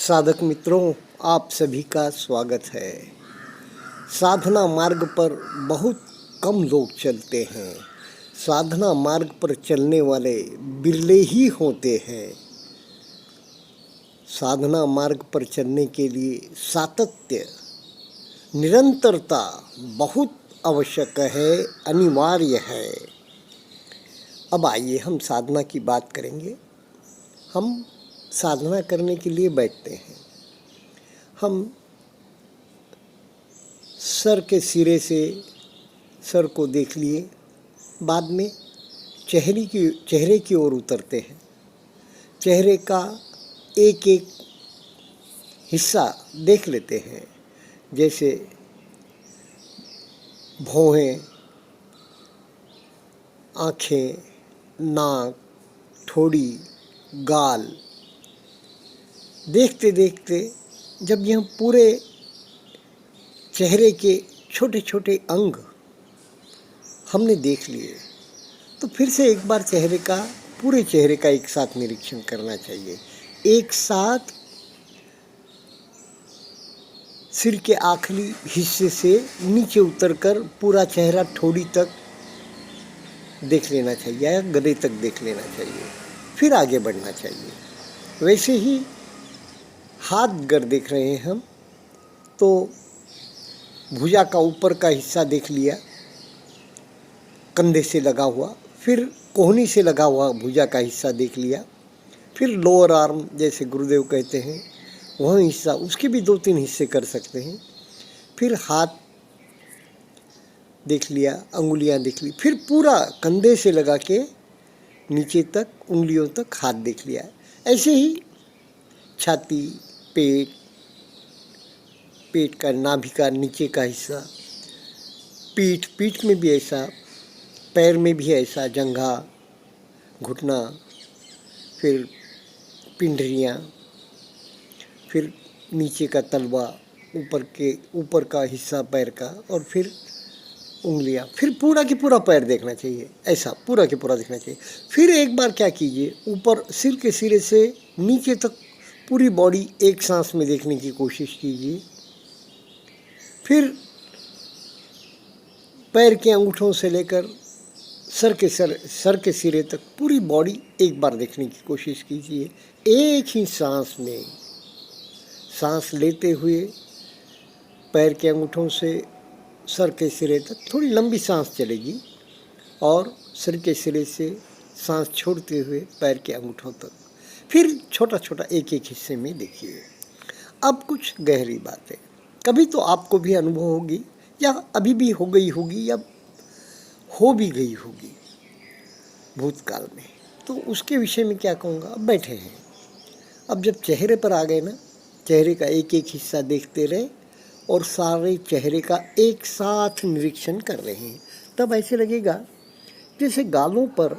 साधक मित्रों, आप सभी का स्वागत है। साधना मार्ग पर बहुत कम लोग चलते हैं। साधना मार्ग पर चलने वाले बिरले ही होते हैं। साधना मार्ग पर चलने के लिए सातत्य, निरंतरता बहुत आवश्यक है, अनिवार्य है। अब आइए हम साधना की बात करेंगे। हम साधना करने के लिए बैठते हैं। हम सर के सिरे से सर को देख लिए, बाद में चेहरे की ओर उतरते हैं। चेहरे का एक एक हिस्सा देख लेते हैं, जैसे भौहें, आँखें, नाक, ठोड़ी, गाल। देखते देखते जब यह पूरे चेहरे के छोटे छोटे अंग हमने देख लिए, तो फिर से एक बार पूरे चेहरे का एक साथ निरीक्षण करना चाहिए। एक साथ सिर के आखिरी हिस्से से नीचे उतरकर पूरा चेहरा ठोड़ी तक देख लेना चाहिए या गले तक देख लेना चाहिए, फिर आगे बढ़ना चाहिए। वैसे ही हाथ अगर देख रहे हैं हम, तो भुजा का ऊपर का हिस्सा देख लिया, कंधे से लगा हुआ, फिर कोहनी से लगा हुआ भुजा का हिस्सा देख लिया, फिर लोअर आर्म जैसे गुरुदेव कहते हैं वह हिस्सा, उसके भी 2-3 हिस्से कर सकते हैं। फिर हाथ देख लिया, अंगुलियां देख ली, फिर पूरा कंधे से लगा के नीचे तक उंगलियों तक हाथ देख लिया। ऐसे ही छाती, पेट का नाभि का नीचे का हिस्सा, पीठ में भी ऐसा, पैर में भी ऐसा, जंघा, घुटना, फिर पिंडलियाँ, फिर नीचे का तलवा, ऊपर का हिस्सा पैर का, और फिर उंगलियाँ, फिर पूरा की पूरा पैर देखना चाहिए। ऐसा पूरा की पूरा देखना चाहिए। फिर एक बार क्या कीजिए, ऊपर सिर के सिरे से नीचे तक पूरी बॉडी एक सांस में देखने की कोशिश कीजिए। फिर पैर के अंगूठों से लेकर सर के सिरे तक पूरी बॉडी एक बार देखने की कोशिश कीजिए। एक ही सांस में सांस लेते हुए पैर के अंगूठों से सर के सिरे तक थोड़ी लंबी सांस चलेगी, और सिर के सिरे से सांस छोड़ते हुए पैर के अंगूठों तक, फिर छोटा छोटा एक एक हिस्से में देखिए। अब कुछ गहरी बातें कभी तो आपको भी अनुभव होगी, या अभी भी हो गई होगी, या हो भी गई होगी भूतकाल में, तो उसके विषय में क्या कहूँगा। अब बैठे हैं, अब जब चेहरे पर आ गए ना, चेहरे का एक एक हिस्सा देखते रहे और सारे चेहरे का एक साथ निरीक्षण कर रहे हैं, तब ऐसे लगेगा जैसे गालों पर,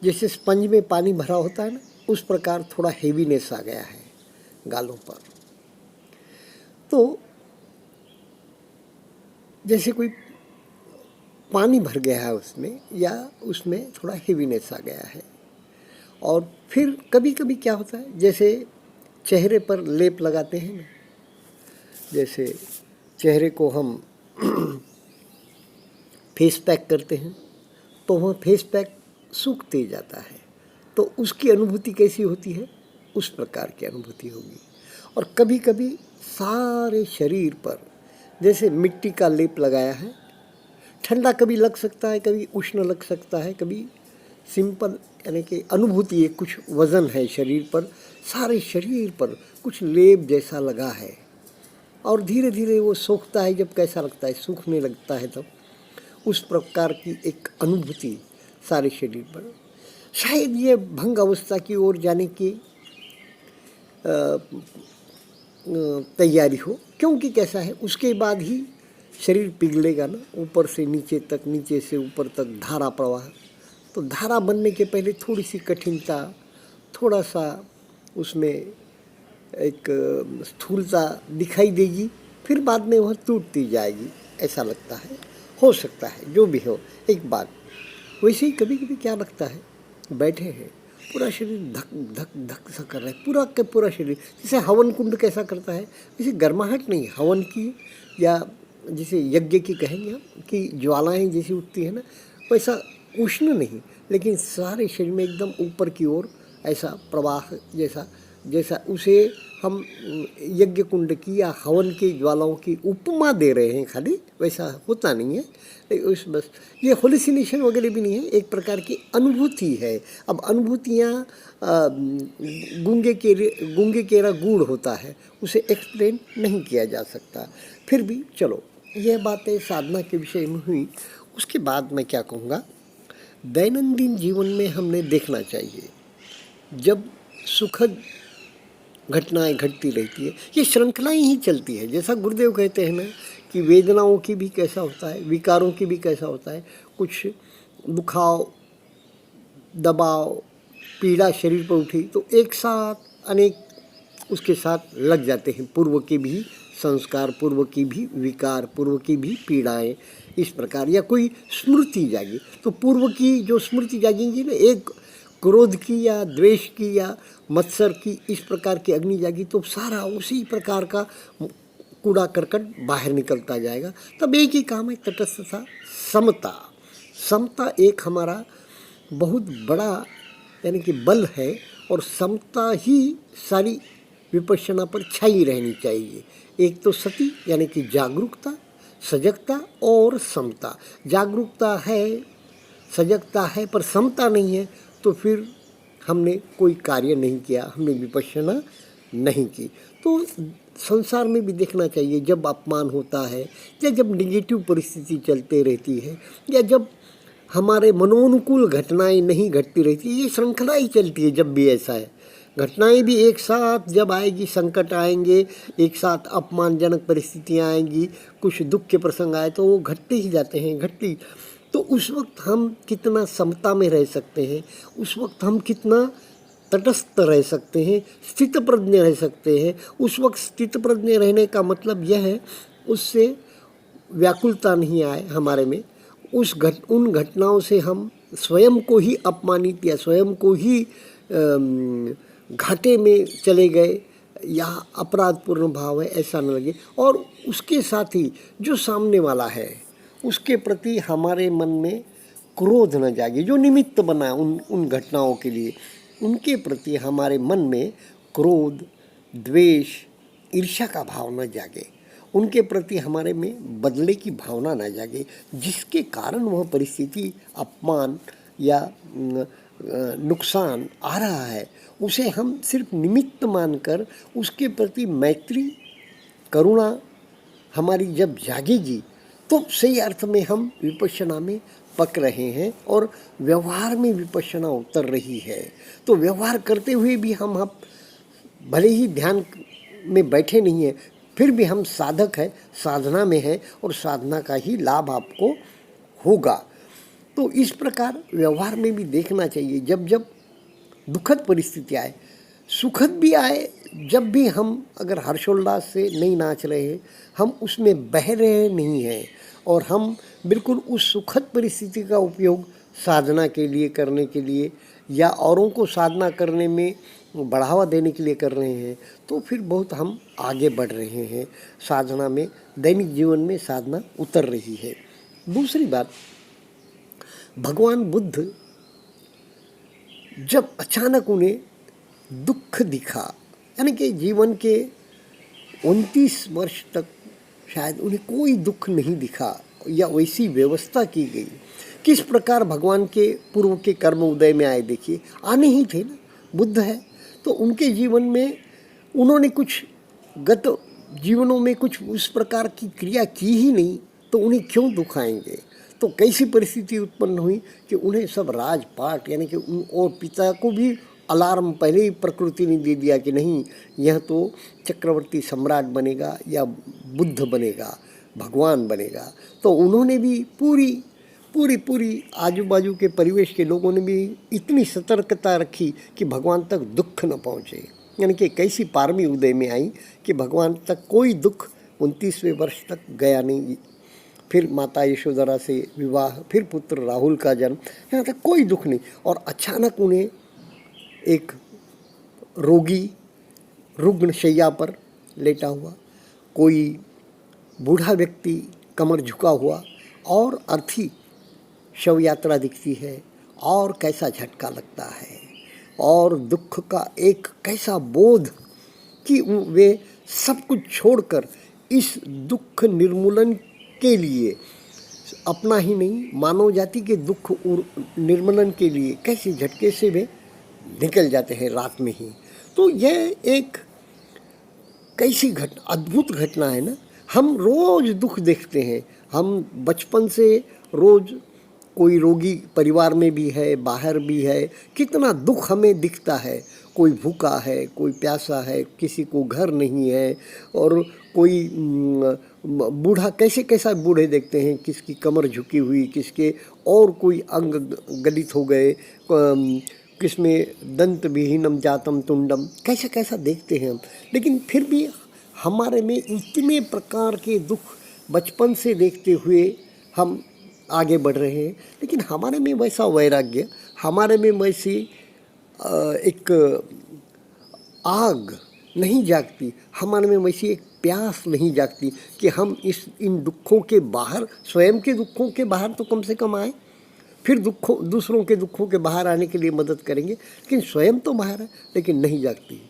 जैसे स्पंज में पानी भरा होता है ना, उस प्रकार थोड़ा हेवीनेस आ गया है गालों पर। तो जैसे कोई पानी भर गया है उसमें, या उसमें थोड़ा हेवीनेस आ गया है। और फिर कभी कभी क्या होता है, जैसे चेहरे पर लेप लगाते हैं ना, जैसे चेहरे को हम फेस पैक करते हैं, तो वह फेस पैक सूखते जाता है, तो उसकी अनुभूति कैसी होती है, उस प्रकार की अनुभूति होगी। और कभी कभी सारे शरीर पर जैसे मिट्टी का लेप लगाया है, ठंडा कभी लग सकता है, कभी उष्ण लग सकता है, कभी सिंपल, यानी कि अनुभूति है, कुछ वज़न है शरीर पर, सारे शरीर पर कुछ लेप जैसा लगा है, और धीरे धीरे वो सूखता है। जब कैसा लगता है, सूखने लगता है, तब उस प्रकार की एक अनुभूति सारे शरीर पर। शायद ये भंग अवस्था की ओर जाने की तैयारी हो, क्योंकि कैसा है, उसके बाद ही शरीर पिघलेगा ना, ऊपर से नीचे तक, नीचे से ऊपर तक धारा प्रवाह। तो धारा बनने के पहले थोड़ी सी कठिनता, थोड़ा सा उसमें एक स्थूलता दिखाई देगी, फिर बाद में वह टूटती जाएगी, ऐसा लगता है। हो सकता है जो भी हो। एक बात वैसे ही कभी कभी क्या लगता है, बैठे हैं पूरा शरीर धक धक धक सा कर रहा है, पूरा के पूरा शरीर। जैसे हवन कुंड कैसा करता है, जैसे गर्माहट नहीं, हवन की या जैसे यज्ञ की कहेंगे हम कि ज्वालाएं जैसी उठती है ना, वैसा उष्ण नहीं, लेकिन सारे शरीर में एकदम ऊपर की ओर ऐसा प्रवाह जैसा, जैसा उसे हम यज्ञ कुंड की या हवन की ज्वालाओं की उपमा दे रहे हैं, खाली वैसा होता नहीं है। उस बस ये होलिसिनेशन वगैरह भी नहीं है, एक प्रकार की अनुभूति है। अब अनुभूतियाँ गूंगे केरा गुड़ होता है, उसे एक्सप्लेन नहीं किया जा सकता। फिर भी चलो, यह बातें साधना के विषय में हुई। उसके बाद मैं क्या कहूँगा, दैनंदिन जीवन में हमने देखना चाहिए जब सुखद घटनाएं घटती रहती है, ये श्रृंखलाएं ही चलती है। जैसा गुरुदेव कहते हैं ना कि वेदनाओं की भी कैसा होता है, विकारों की भी कैसा होता है, कुछ दुखाव, दबाव, पीड़ा शरीर पर उठी तो एक साथ अनेक उसके साथ लग जाते हैं, पूर्व के भी संस्कार, पूर्व की भी विकार, पूर्व की भी पीड़ाएं, इस प्रकार। या कोई स्मृति जागी तो पूर्व की जो स्मृति जागेंगी ना, एक क्रोध की या द्वेष की या मत्सर की, इस प्रकार की अग्नि जागी तो सारा उसी प्रकार का कूड़ा करकट बाहर निकलता जाएगा। तब एक ही काम है, तटस्थता, समता। समता एक हमारा बहुत बड़ा यानी कि बल है, और समता ही सारी विपश्यना पर छाई रहनी चाहिए। एक तो सती यानी कि जागरूकता, सजगता और समता। जागरूकता है, सजगता है, पर समता नहीं है तो फिर हमने कोई कार्य नहीं किया, हमने विपश्यना नहीं की। तो संसार में भी देखना चाहिए, जब अपमान होता है या जब निगेटिव परिस्थिति चलते रहती है या जब हमारे मनोनुकूल घटनाएं नहीं घटती रहती, ये श्रृंखला ही चलती है। जब भी ऐसा है, घटनाएं भी एक साथ जब आएगी, संकट आएंगे, एक साथ अपमानजनक परिस्थितियां आएंगी, कुछ दुख के प्रसंग आए तो वो घटते ही जाते हैं, घटती। तो उस वक्त हम कितना समता में रह सकते हैं, उस वक्त हम कितना तटस्थ रह सकते हैं, स्थित प्रज्ञ रह सकते हैं। उस वक्त स्थित प्रज्ञ रहने का मतलब यह है, उससे व्याकुलता नहीं आए हमारे में, उन घटनाओं से हम स्वयं को ही अपमानित या स्वयं को ही घाटे में चले गए या अपराधपूर्ण भाव है, ऐसा न लगे। और उसके साथ ही जो सामने वाला है उसके प्रति हमारे मन में क्रोध न जागे, जो निमित्त बना उन घटनाओं के लिए, उनके प्रति हमारे मन में क्रोध, द्वेष, ईर्ष्या का भाव न जागे, उनके प्रति हमारे में बदले की भावना न जागे, जिसके कारण वह परिस्थिति, अपमान या नुकसान आ रहा है, उसे हम सिर्फ निमित्त मानकर उसके प्रति मैत्री, करुणा हमारी जब जागेगी तो सही अर्थ में हम विपश्यना में पक रहे हैं और व्यवहार में विपश्यना उतर रही है। तो व्यवहार करते हुए भी हम भले ही ध्यान में बैठे नहीं हैं, फिर भी हम साधक है, साधना में है और साधना का ही लाभ आपको होगा। तो इस प्रकार व्यवहार में भी देखना चाहिए, जब जब दुखद परिस्थिति आए, सुखद भी आए, जब भी हम अगर हर्षोल्लास से नहीं नाच रहे हैं, हम उसमें बह रहे नहीं हैं और हम बिल्कुल उस सुखद परिस्थिति का उपयोग साधना के लिए करने के लिए या औरों को साधना करने में बढ़ावा देने के लिए कर रहे हैं, तो फिर बहुत हम आगे बढ़ रहे हैं साधना में, दैनिक जीवन में साधना उतर रही है। दूसरी बात, भगवान बुद्ध जब अचानक उन्हें दुख दिखा, यानी कि जीवन के 29 वर्ष तक शायद उन्हें कोई दुख नहीं दिखा या वैसी व्यवस्था की गई, किस प्रकार भगवान के पूर्व के कर्म उदय में आए। देखिए, आने ही थे ना, बुद्ध है तो उनके जीवन में उन्होंने कुछ गत जीवनों में कुछ उस प्रकार की क्रिया की ही नहीं, तो उन्हें क्यों दुख आएंगे। तो कैसी परिस्थिति उत्पन्न हुई कि उन्हें सब राजपाट, यानी कि और पिता को भी अलार्म पहले ही प्रकृति ने दे दिया कि नहीं, यह तो चक्रवर्ती सम्राट बनेगा या बुद्ध बनेगा, भगवान बनेगा। तो उन्होंने भी पूरी आजू बाजू के परिवेश के लोगों ने भी इतनी सतर्कता रखी कि भगवान तक दुख न पहुँचे, यानी कि कैसी पारमी उदय में आई कि भगवान तक कोई दुख 29वें वर्ष तक गया नहीं। फिर माता यशोधरा से विवाह, फिर पुत्र राहुल का जन्म, यहाँ तक कोई दुख नहीं। और अचानक उन्हें एक रोगी रुग्ण शैया पर लेटा हुआ, कोई बूढ़ा व्यक्ति कमर झुका हुआ, और अर्थी शव यात्रा दिखती है, और कैसा झटका लगता है, और दुख का एक कैसा बोध कि वे सब कुछ छोड़कर इस दुख निर्मूलन के लिए, अपना ही नहीं मानव जाति के दुख निर्मूलन के लिए कैसे झटके से वे निकल जाते हैं रात में ही। तो यह एक कैसी अद्भुत घटना है ना। हम रोज दुख देखते हैं, हम बचपन से रोज, कोई रोगी परिवार में भी है, बाहर भी है, कितना दुख हमें दिखता है। कोई भूखा है, कोई प्यासा है, किसी को घर नहीं है, और कोई बूढ़ा, कैसे कैसा बूढ़े देखते हैं, किसकी कमर झुकी हुई, किसके और कोई अंग गलित हो गए, किसमें दंत विहीनम जातम तुंडम, कैसा कैसा देखते हैं हम। लेकिन फिर भी हमारे में इतने प्रकार के दुख बचपन से देखते हुए हम आगे बढ़ रहे हैं, लेकिन हमारे में वैसा वैराग्य, हमारे में वैसी एक आग नहीं जागती, हमारे में वैसी एक प्यास नहीं जागती कि हम इन दुखों के बाहर, स्वयं के दुखों के बाहर तो कम से कम आए, फिर दूसरों के दुखों के बाहर आने के लिए मदद करेंगे। लेकिन स्वयं तो बाहर है, लेकिन नहीं जागती।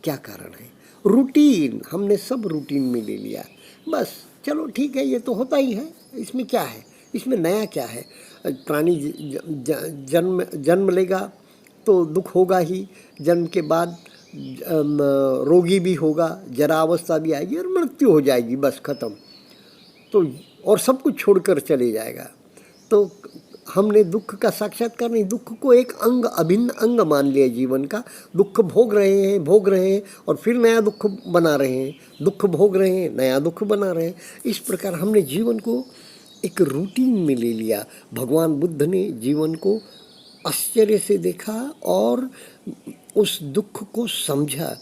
क्या कारण है? रूटीन, हमने सब रूटीन में ले लिया। बस चलो ठीक है, ये तो होता ही है, इसमें क्या है, इसमें नया क्या है। प्राणी जन्म लेगा तो दुख होगा ही, जन्म के बाद रोगी भी होगा, जरावस्था भी आएगी और मृत्यु हो जाएगी, बस खत्म। तो और सब कुछ छोड़कर चले जाएगा। तो हमने दुख का साक्षात्कार नहीं, दुख को एक अंग, अभिन्न अंग मान लिया जीवन का। दुख भोग रहे हैं और फिर नया दुख बना रहे हैं, दुख भोग रहे हैं, नया दुख बना रहे हैं। इस प्रकार हमने जीवन को एक रूटीन में ले लिया। भगवान बुद्ध ने जीवन को आश्चर्य से देखा और उस दुख को समझा,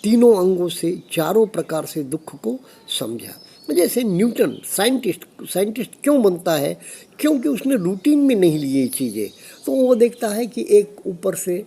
तीनों अंगों से, चारों प्रकार से दुख को समझा। जैसे न्यूटन साइंटिस्ट क्यों बनता है? क्योंकि उसने रूटीन में नहीं लिए चीज़ें। तो वो देखता है कि एक ऊपर से,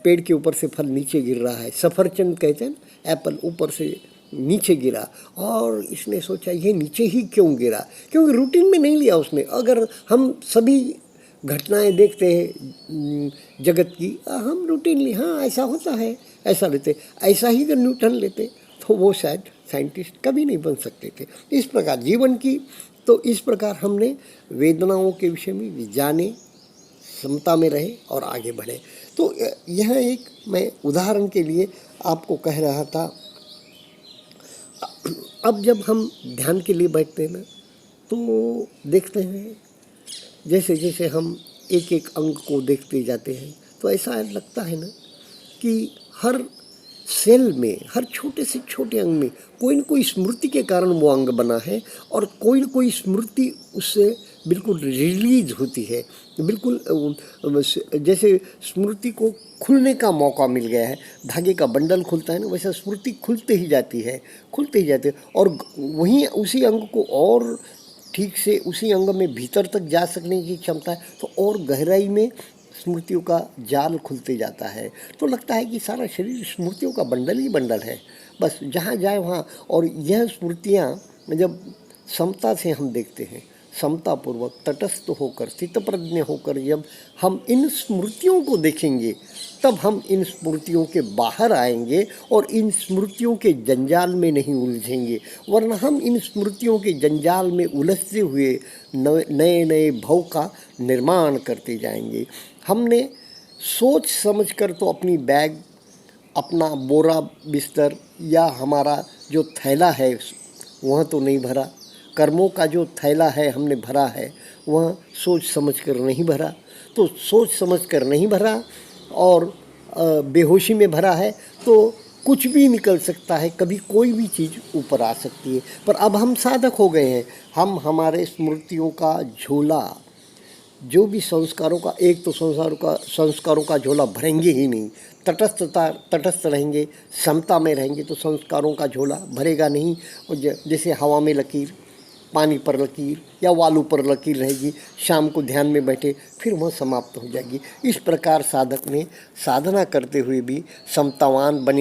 पेड़ के ऊपर से फल नीचे गिर रहा है, सफरचंद कहते हैं, एप्पल ऊपर से नीचे गिरा, और इसने सोचा ये नीचे ही क्यों गिरा, क्योंकि रूटीन में नहीं लिया उसने। अगर हम सभी घटनाएं देखते हैं जगत की, हम रूटीनली, हाँ ऐसा होता है, ऐसा लेते, ऐसा ही अगर न्यूटन लेते तो वो शायद साइंटिस्ट कभी नहीं बन सकते थे। इस प्रकार जीवन की, तो इस प्रकार हमने वेदनाओं के विषय में भी जाने, समता में रहे और आगे बढ़े। तो यह एक मैं उदाहरण के लिए आपको कह रहा था। अब जब हम ध्यान के लिए बैठते हैं ना, तो देखते हैं जैसे जैसे हम एक एक अंग को देखते जाते हैं, तो ऐसा लगता है ना कि हर सेल में, हर छोटे से छोटे अंग में कोई न कोई स्मृति के कारण वो अंग बना है, और कोई न कोई स्मृति उससे बिल्कुल रिलीज होती है। बिल्कुल जैसे स्मृति को खुलने का मौका मिल गया है, धागे का बंडल खुलता है ना, वैसा स्मृति खुलते ही जाती है, और वहीं उसी अंग को और ठीक से उसी अंग में भीतर तक जा सकने की क्षमता है, तो और गहराई में स्मृतियों का जाल खुलते जाता है। तो लगता है कि सारा शरीर स्मृतियों का बंडल ही बंडल है, बस जहाँ जाए वहाँ। और यह स्मृतियाँ जब समता से हम देखते हैं, समतापूर्वक तटस्थ होकर, स्थितप्रज्ञ होकर जब हम इन स्मृतियों को देखेंगे, तब हम इन स्मृतियों के बाहर आएंगे और इन स्मृतियों के जंजाल में नहीं उलझेंगे। वरना हम इन स्मृतियों के जंजाल में उलझते हुए नए नए भव का निर्माण करते जाएंगे। हमने सोच समझकर तो अपनी बैग, अपना बोरा बिस्तर या हमारा जो थैला है वह तो नहीं भरा, कर्मों का जो थैला है हमने भरा है वह सोच समझकर नहीं भरा। तो सोच समझकर नहीं भरा और बेहोशी में भरा है, तो कुछ भी निकल सकता है, कभी कोई भी चीज़ ऊपर आ सकती है। पर अब हम साधक हो गए हैं, हम हमारे स्मृतियों का झोला, जो भी संस्कारों का, एक तो संस्कारों का झोला भरेंगे ही नहीं। तटस्थ रहेंगे, समता में रहेंगे तो संस्कारों का झोला भरेगा नहीं। और जैसे हवा में लकीर, पानी पर लकीर या वालू पर लकीर रहेगी, शाम को ध्यान में बैठे फिर वह समाप्त हो जाएगी। इस प्रकार साधक ने साधना करते हुए भी समतावान बने